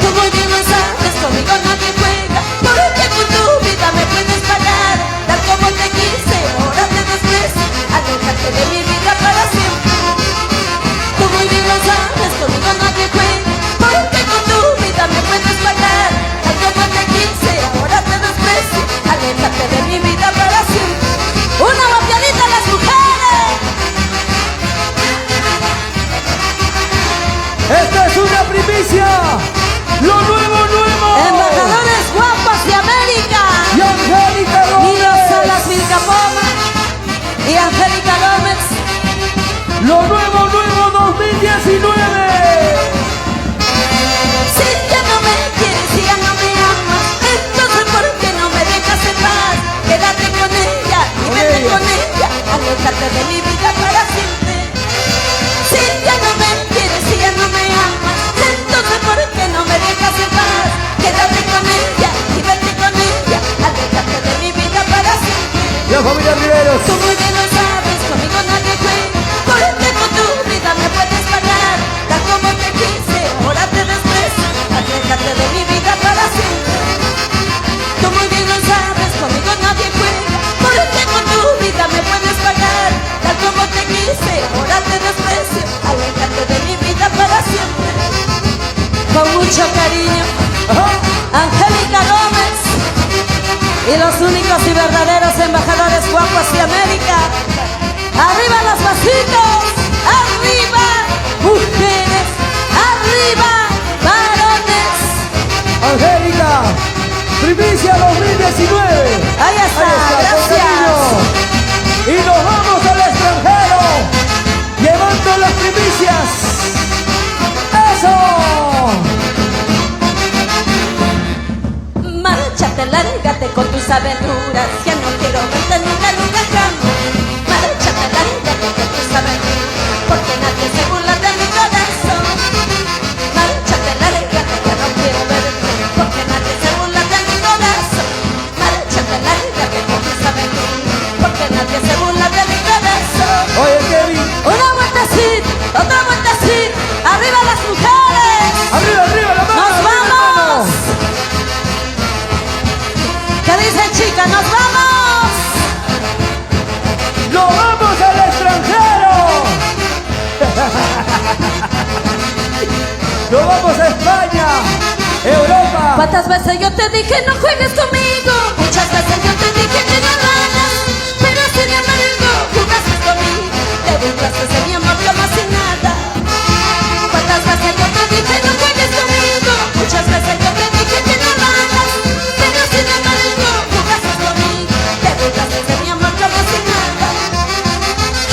Tú muy bien lo sabes, conmigo nadie juega, porque con tu vida me puedes pagar. Tal como te quise, ahora te desprecio, alejarte de mi vida para siempre. Tú muy bien lo sabes, conmigo nadie juega, porque con tu vida me puedes pagar. Tal como te quise, ahora te desprecio, alejarte de mi vida para siempre. Una babianita a las mujeres. Esta es una primicia. Lo nuevo, nuevo. Embajadores guapas de América. Y Angélica Milo Gómez. Salas Vilcapoma y Angélica Gómez. Lo nuevo, nuevo 2019. Si ya no me quieres, si ya no me amas, entonces ¿por qué no me dejas en paz? Quédate con ella y vete con ella, aléjate de mi vida para siempre. Si ya no me quieres, si ya no me amas, entonces ¿por qué no me dejas en paz? Quédate con ella y vete con ella, aléjate de mi vida para siempre. La familia Riveros. Tú muy bien lo sabes, conmigo nadie juega, porque con tu vida me puedes pagar. Tal como te quise, ahora te desprecio, aléjate de mi vida para siempre. Tú muy bien lo sabes, conmigo nadie juega, porque con tu vida me puedes pagar. Tal como te quise, ahora te desprecio, aléjate de mi vida para siempre. Con mucho cariño, Angélica Gómez y los únicos y verdaderos embajadores guapos de América. ¡Arriba los vasitos! ¡Arriba, mujeres! ¡Arriba, varones! Angélica, primicia 2019. Ahí está, con gracias. cariño. Y nos vamos al extranjero, llevando las primicias. ¡Eso! Márchate, lárgate con tus aventuras, ya no quiero verte nunca, nunca jamás. Márchate, lárgate con tus aventuras, porque nadie se burla de mi corazón. Márchate, lárgate, ya no quiero verte, porque nadie se burla de mi corazón. Márchate, lárgate con tus aventuras, porque nadie se burla de mi corazón. Oye, Kevin. Una vueltecita, otra vueltecita, arriba las mujeres. Arriba, arriba, la mano. ¡Nos arriba, la vamos! mano. ¿Qué dicen, chicas? ¡Nos vamos! ¡Nos vamos al extranjero! ¡Nos vamos a España! ¡Europa! ¿Cuántas veces yo te dije no juegues conmigo? Muchas veces yo te dije que no lo hagas, pero sin embargo jugaste conmigo, te burlaste de mi amor como si nada. ¿Cuántas veces yo te dije no juegues conmigo? Muchas veces yo te dije que no lo hagas, pero sin embargo jugaste conmigo, te burlaste de mi amor como si nada.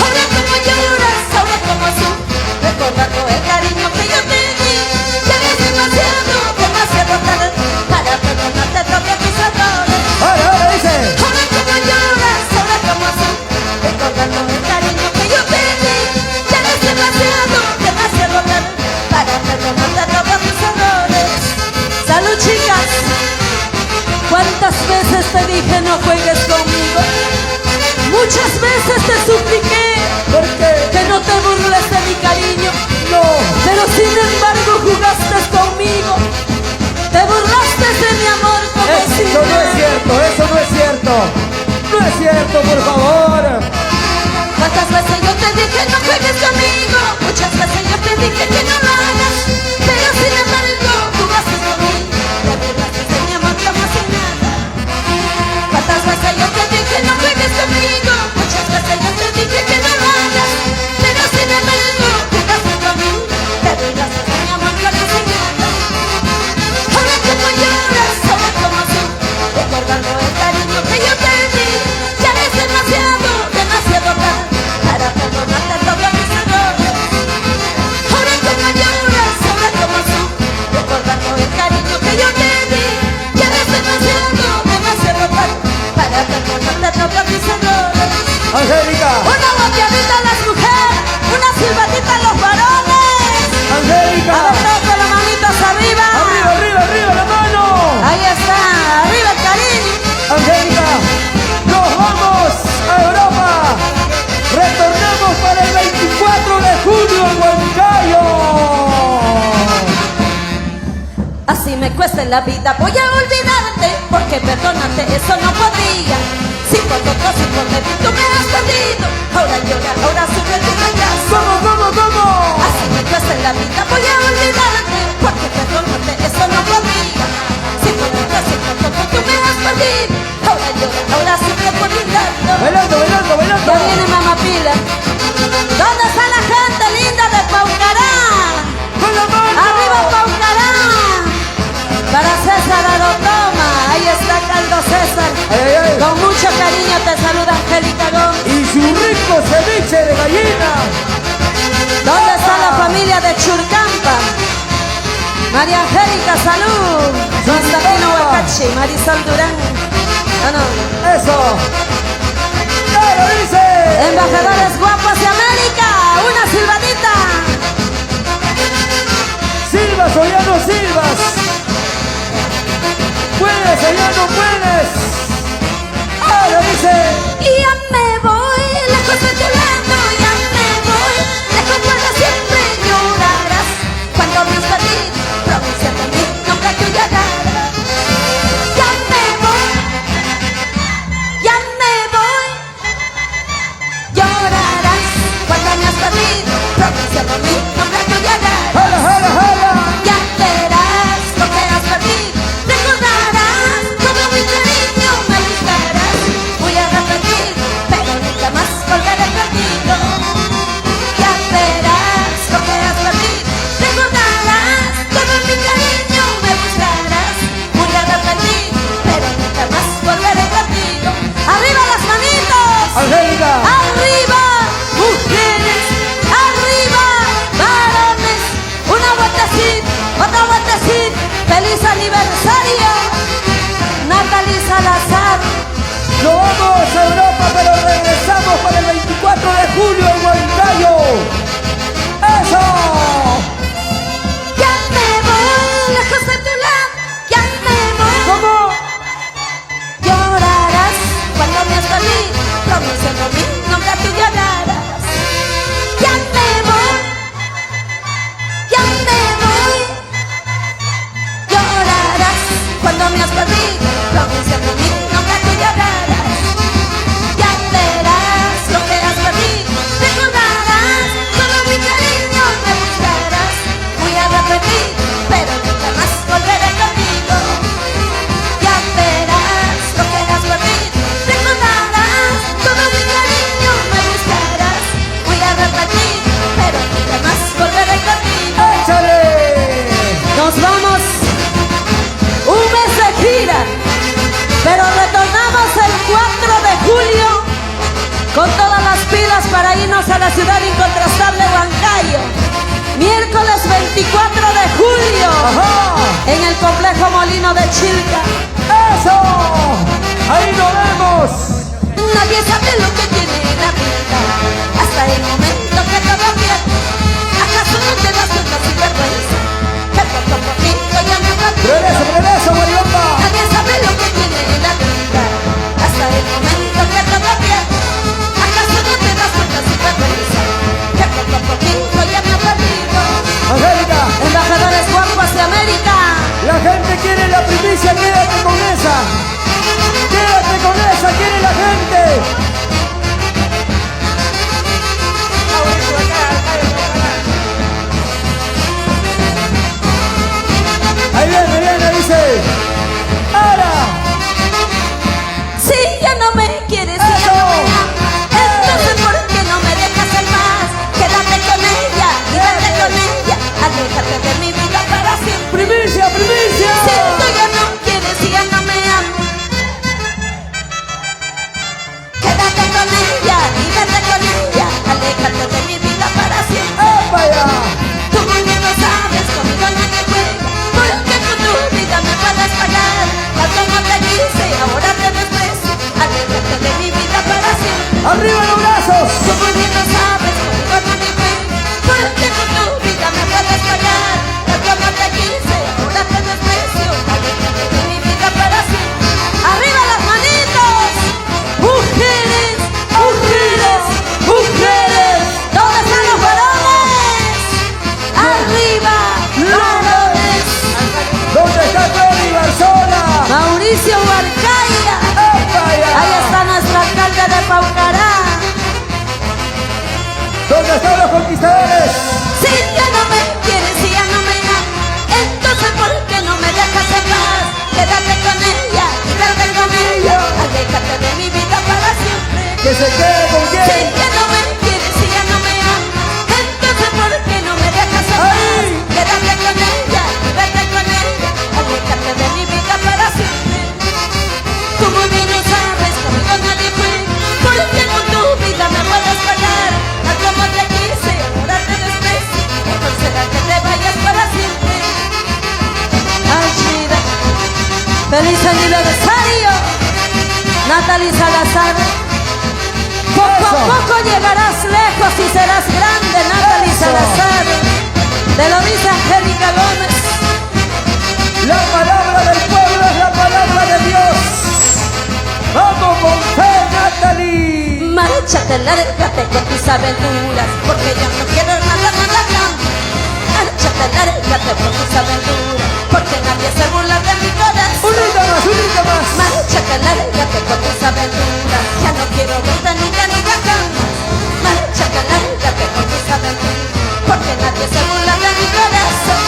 Ahora como lloras, ahora como sufres, recordando el cariño que yo te di. Ya es demasiado, demasiado tarde para perdonarte todos tus errores. ¡Ahora, ahora, dice! Ahora como lloras, ahora como sufres, recordando el cariño que yo te di. Ya es demasiado, demasiado tarde para perdonarte todos tus errores. ¡Salud, chicas! ¿Cuántas veces te dije no juegues conmigo? Muchas veces te supliqué ¿Por qué? que no te burles de mi cariño, ¡No! pero sin embargo jugaste conmigo, te burlaste de mi amor como si Eso no es cierto, eso no es cierto. No es cierto, por favor. ¿Cuántas veces yo te dije no juegues conmigo? Muchas veces yo te dije que no lo hagas, pero sin embargo jugaste conmigo, te burlaste de mi amor como si nada. ¿Cuántas veces yo te dije no juegues conmigo? Muchas veces yo te dije que no lo hagas, pero sin embargo jugaste conmigo, te burlaste de mi amor como si nada. Ahora como lloras, ahora como sufres, recordando el cariño que yo te di. Ya es demasiado, demasiado tarde para perdonarte todos mis errores. Ahora como lloras, ahora Así me cuesta en la vida, voy a olvidarte, porque perdónate, eso no podría. Si por otros y por mí tú me has perdido, ahora llora, ahora sufre tu fracaso. ¿Cómo? Así me cuesta en la vida, voy a olvidarte, porque perdónate, eso no podría. Si por otros y por mí tú me has perdido, ahora llora, ahora sufre por mi llanto. Bailando. Ya viene Mamá Pila. ¿Dónde está la gente linda de Paucará? ¡Con la mano! ¡Arriba Paucará! Para César Arotoma, ahí está Caldo César. Ay. Con mucho cariño te saluda Angélica Gómez. Y su rico ceviche de gallina. ¿Dónde está la familia de Churcampa? María Angélica, salud. Constantino Huacachi, Marisol Durán. Ah, no. Eso. ¡Claro, dice! Embajadores guapos de América, una silbadita. Silvas, Ollano, Silvas. Puedes, Ollano, puedes. Ahora dice. Y ya me voy, lejos de tu lado, ya me voy, lejos para siempre llorarás. Cuando me has perdido, pronunciando mi nombre tú llorarás. Ya me voy, llorarás. Cuando me has perdido, pronunciando mi nombre tú llorarás. ¡Jala! Ya verás lo que has perdido, recordarás todo mi cariño, me buscarás. Voy a repetir, pero nunca más volveré contigo. Ya verás lo que has perdido, recordarás todo mi cariño, me buscarás. Voy a repetir, pero nunca más volveré contigo. ¡Arriba las manitos! Angélica. ¡Arriba, mujeres! ¡Arriba, varones! Una vueltecita, otra vueltecita. ¡Feliz aniversario! Natalie Salazar. Nos vamos a Europa, pero regresamos para el 24 de julio en Huancayo. ¡Eso! Ya me voy, lejos de tu lado. Ya me voy. ¿Cómo? Llorarás cuando me has perdido, pronunciando mi nombre tú llorarás. Ya me voy, llorarás cuando me has perdido, pronunciando mi nombre tú llorarás. Ya verás lo que has perdido, recordarás todo mi cariño, me buscarás. Voy a repetir, pero nunca más volveré contigo. Ya verás lo que has perdido, recordarás todo mi cariño, me buscarás. Voy a repetir, pero nunca más volveré contigo. ¡Échale! Nos vamos un mes de gira, pero retornamos el 4 de julio con todas las pilas para irnos a la ciudad incontrastable Huancayo. Miércoles 24 de julio ¡Ajá! en el complejo Molino de Chilca. ¡Eso! ¡Ahí nos vemos! Nadie sabe lo que tiene la vida hasta el momento que todo pierde. ¿Acaso no te das cuenta sin vergüenza que poco a poquito ya me perdí? ¡Regreso, Guayomba! Nadie sabe lo que tiene la vida hasta el momento que todo pierde. ¿Acaso no te das cuenta sin vergüenza que poco a poquito ya me he perdido? Angélica, Embajadores guapos de América. la gente quiere la primicia, quédate con esa. Quédate con esa, quiere la gente. Ahí viene, dice. ¡Ahora! Si ya no me quieres, si ya no me amas, entonces ¿por qué no me dejas en paz? Quédate con ella, quédate con ella, aléjate de mi vida para siempre. ¡Primicia! Si tú ya no quieres, si ya no me amas, Mauricio Huarcaya. Ahí está nuestro alcalde de Paucará. ¿Dónde están los conquistadores? Si ya no me quieres, si ya no me amas, entonces ¿por qué no me dejas en paz? Quédate con ella, quédate con ella, aléjate de mi vida para siempre. ¿Que se quede con quién? Si ya no me quieres, si ya no me amas, entonces ¿por qué no me dejas en paz? Quédate con ella, quédate con ella, aléjate de mi vida para siempre. Tú muy bien lo sabes, conmigo nadie fue, porque con tu vida me puedes pagar. A como te quise, ahora te desprecio, mejor será que te vayas para siempre. Ay, Shida, feliz aniversario, Natalie Salazar. Poco a poco llegarás lejos y serás grande, Natalie Salazar. Te lo dice Angélica Gómez. La palabra del pueblo es la palabra de Dios. ¡Vamos con fe, Natalie! Márchate, lárgate con tus aventuras, porque yo no quiero nada acá. Márchate, lárgate con tus aventuras, porque nadie se burla de mi corazón. ¡Unita más, unita más! Márchate, lárgate con tus aventuras, ya no quiero verte nunca ni acá. Márchate, lárgate con tus aventuras, porque nadie se burla de mi corazón.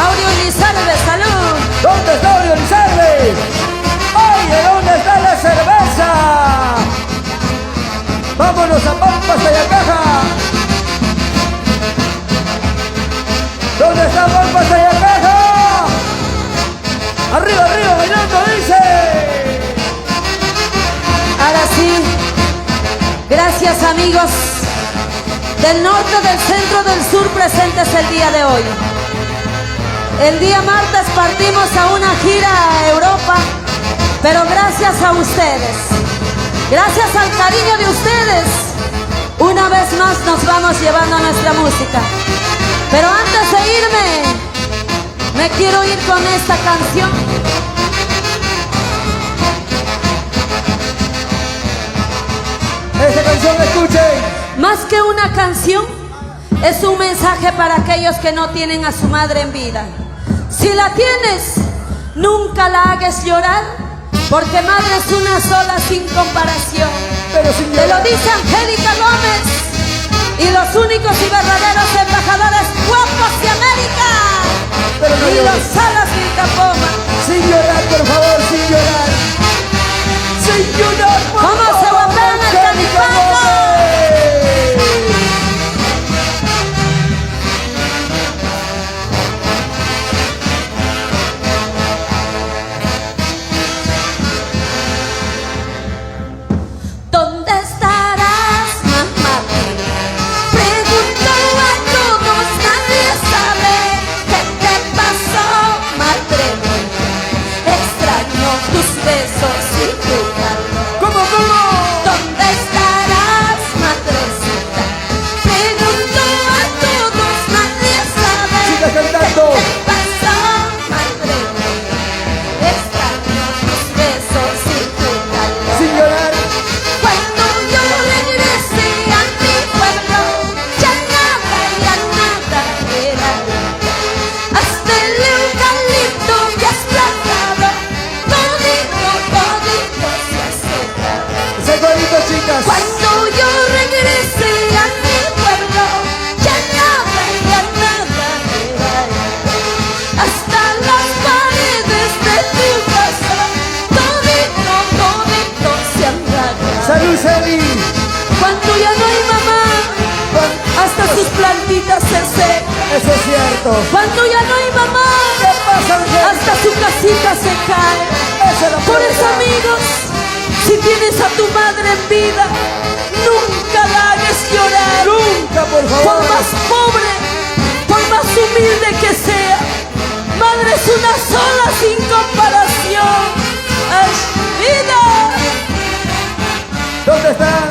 Aureo Lizarbe, salud. ¿Dónde está Aureo Lizarbe? Oye, ¿dónde está la cerveza? Vámonos a Pampas de la Caja. ¿Dónde está Pampas de la Caja? Arriba, arriba, bailando, dice. Ahora sí, gracias amigos del norte, del centro, del sur presentes el día de hoy. El día martes partimos a una gira a Europa, pero gracias a ustedes, gracias al cariño de ustedes, una vez más nos vamos llevando nuestra música. Pero antes de irme, me quiero ir con esta canción. Esta canción, escuchen. Más que una canción, es un mensaje para aquellos que no tienen a su madre en vida. Si la tienes, nunca la hagas llorar, porque madre es una sola sin comparación. Pero sin Te lo dice Angélica Gómez y los únicos y verdaderos embajadores guapos de América. Pero no y llores. los Salas Vilcapoma. Sin llorar, por favor, sin llorar. Sin llorar, por ¿Cómo favor, se guapean el Angélica califato? Gómez. ¿Dónde estarás, mamá mía? Pregunto a todos, nadie sabe qué te pasó, madre mía. Extraño tus besos y tu calor. ¿Cómo, cómo? ¿Dónde estarás, madrecita? Pregunto a todos, nadie sabe Siga cantando. qué te pasó, madre mía. Extraño tus besos y tu calor. Sin llorar. Cuando yo regrese a mi pueblo, ya nada queda. Hasta el eucalipto que has plantado, todito se ha secado. Ese corito, chicas. Cuando yo regrese a mi pueblo, ya nada queda. Hasta las paredes de tu casa, todito se han rasgado. Salud, Celi. Cuando ya no hay mamá, hasta sus plantitas se secan. Eso es cierto. Cuando ya no hay mamá, ¿Qué pasa, Angélica? hasta su casita se cae. Esa es la Por eso, prueba. amigos, si tienes a tu madre en vida, nunca la hagas llorar. Nunca, por Por favor. más pobre, por más humilde que sea, madre es una sola sin comparación. ¡Ay, vida! ¿Dónde están?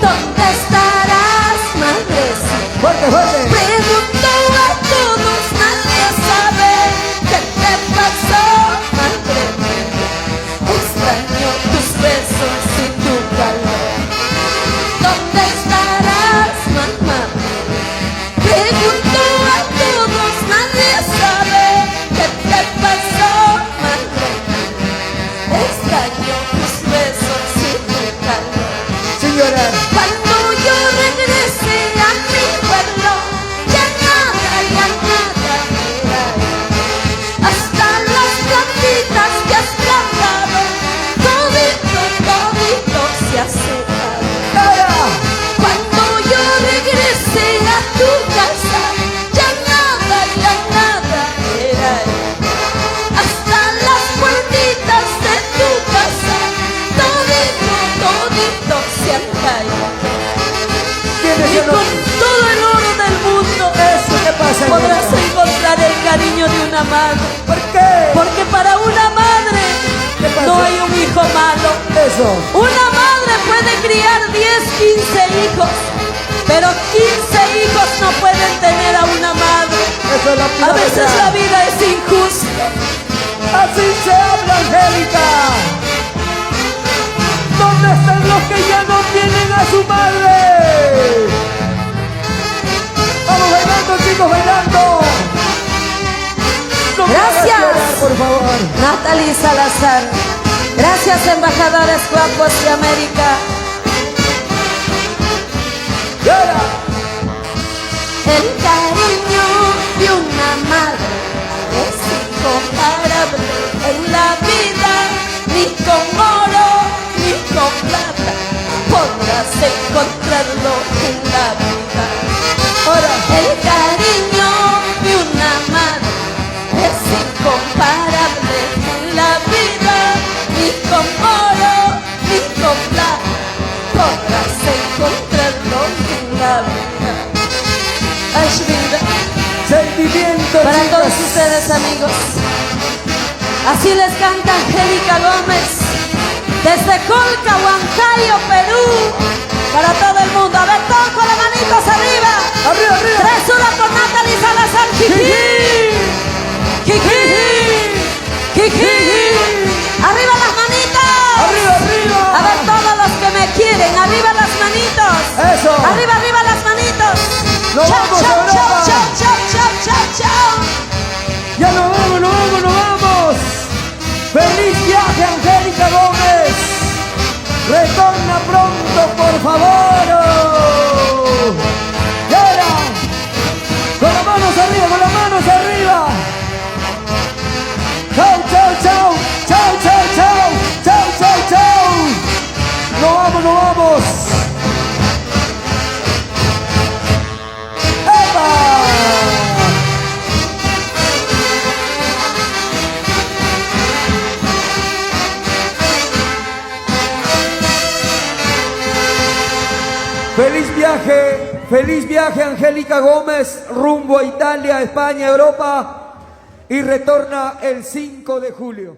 ¿Dónde estarás, madrecita? Fuerte, fuerte. Pregunto a todos, nadie sabe qué te pasó, madre mía. Extraño tus besos y tu calor. ¿Dónde estarás, mamá? Pregunto a todos, nadie sabe qué te pasó, madre cariño de una madre. ¿Por qué? Porque para una madre ¿Qué pasa? no hay un hijo malo. Eso. Una madre puede criar 10, 15 hijos, pero 15 hijos no pueden tener a una madre. Eso es la A veces verdad. la vida es injusta. Así se habla, Angélica. ¿Dónde están los que ya no tienen a su madre? Vamos bailando, chicos, bailando. No me hagas Gracias. llorar, por favor. Natalie Salazar. Gracias, embajadores guapos de América. Y ahora, El cariño de una madre es incomparable en la vida, ni con oro ni con plata podrás encontrarlo en la vida. ahora. El cariño de una madre es incomparable en la vida, ni con oro ni con plata podrás encontrarlo en la vida. Ashvinda, Sentimiento, para chicos. todos ustedes, amigos. Así les canta Angélica Gómez desde Colca, Huancayo, Perú, para todo el mundo. A ver, todos con las manitos arriba. Arriba, arriba. 3-1 por Natalie Salazar. Kiki, Kiki, Kiki. Arriba las manitos. Arriba, arriba. A ver, todos los que me quieren, arriba las manitos. Eso. Arriba, arriba las manitos. Nos Chao, vamos, chao, Europa. chao, chao, chao, chao, chao, chao. Ya nos vamos, nos vamos, nos vamos. ¡Feliz viaje, Angélica Gómez! Retorna pronto, por favor. Y ahora, con las manos arriba, con las manos arriba. Chau, chau, chau, chau, chau, chau, chau, chau, chau. Nos vamos, nos vamos. ¡Epa! Feliz viaje Angélica Gómez rumbo a Italia, España, Europa y retorna el 5 de julio.